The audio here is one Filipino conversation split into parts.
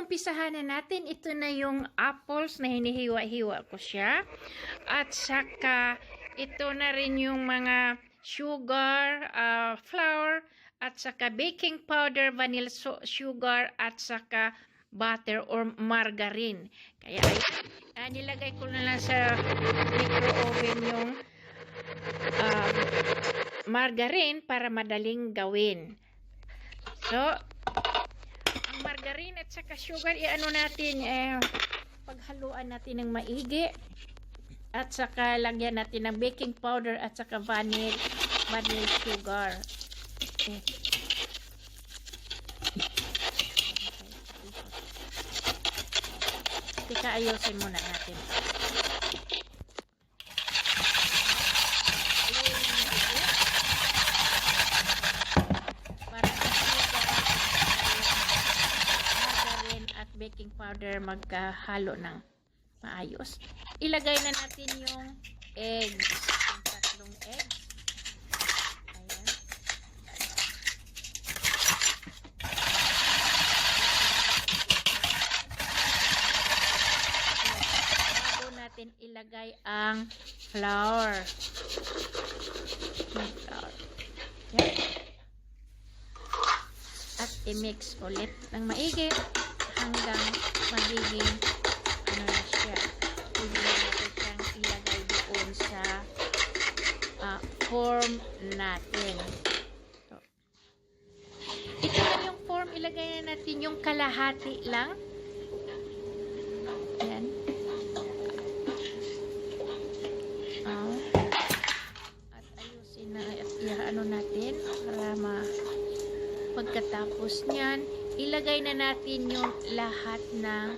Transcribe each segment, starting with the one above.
umpisahan na natin. Ito na yung apples na hinihiwa-hiwa ko siya. At saka, ito na rin yung mga sugar, flour, at saka baking powder, vanilla sugar, at saka butter or margarine. Kaya nilagay ko na lang sa micro-oven yung margarine para madaling gawin. So, ang margarine at saka sugar, i-ano natin, paghaluan natin ng maigi. At saka lagyan natin ng baking powder at saka vanilla sugar. Okay. Teka, ayusin muna natin. Para margarine at baking powder magkahalo ng maayos. Ilagay na natin yung eggs. Yung tatlong eggs. Ayan. Bago natin ilagay ang flour. Ayan. At i-mix ulit ng maigi hanggang magiging ano na siya. Pwede natin siyang ilagay doon sa form natin. So, ito na yung form. Ilagay na natin yung kalahati lang. Ayan. At ayusin na ano natin para pagkatapos niyan, ilagay na natin yung lahat ng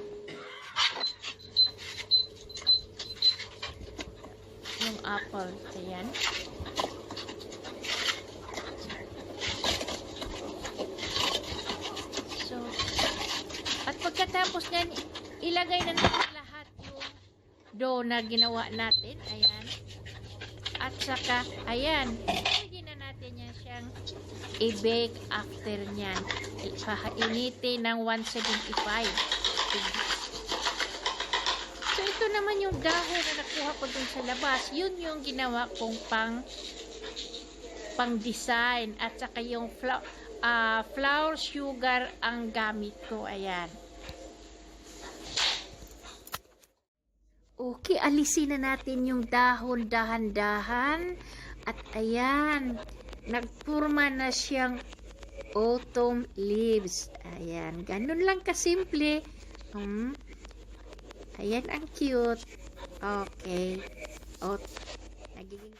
yung apple. Ayan. So, at pagkatapos niyan, ilagay na natin lahat yung dough na ginawa natin. Ayan. At saka, ayan, pwede na natin yan siyang i-bake after nyan. Painitin ng 175 degrees. So, ito naman yung dahon na nakuha ko dun sa labas. Yun yung ginawa kong pang-design. At saka yung flour, sugar ang gamit ko. Ayan. Okay, alisin na natin yung dahon dahan-dahan. At ayan, nagpurma na siyang autumn leaves. Ayan, ganun lang kasimple. Ayan, ang cute. Okay. Nagiging